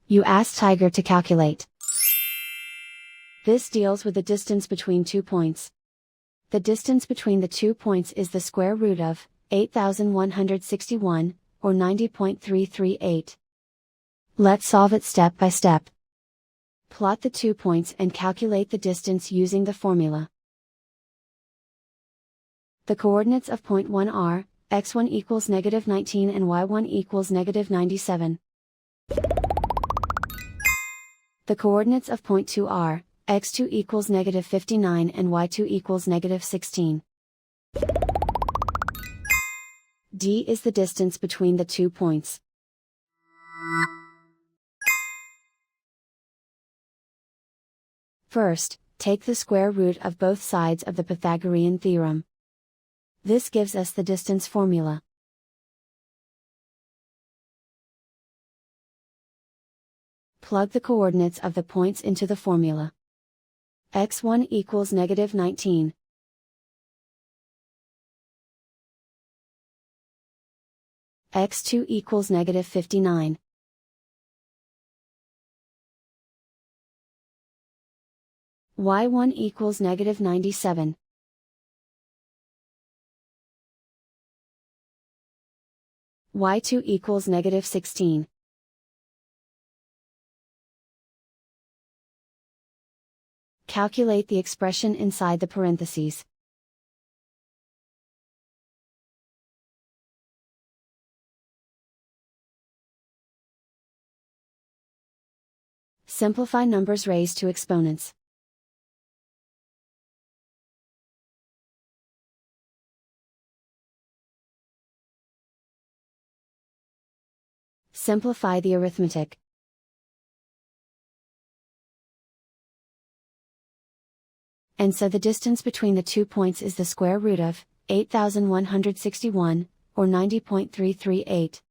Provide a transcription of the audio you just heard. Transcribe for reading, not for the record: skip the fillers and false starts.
You ask Tiger to calculate. This deals with the distance between 2 points. The distance between the 2 points is the square root of 8161, or 90.338. Let's solve it step by step. Plot the 2 points and calculate the distance using the formula. The coordinates of point 1 are, x1 equals -19 and y1 equals -97. The coordinates of point 2 are, x2 equals -59 and y2 equals -16. D is the distance between the 2 points. First, take the square root of both sides of the Pythagorean theorem. This gives us the distance formula. Plug the coordinates of the points into the formula. x1 equals -19. x2 equals -59. y1 equals -97. y2 equals -16. Calculate the expression inside the parentheses. Simplify numbers raised to exponents. Simplify the arithmetic. And so the distance between the 2 points is the square root of 8161, or 90.338.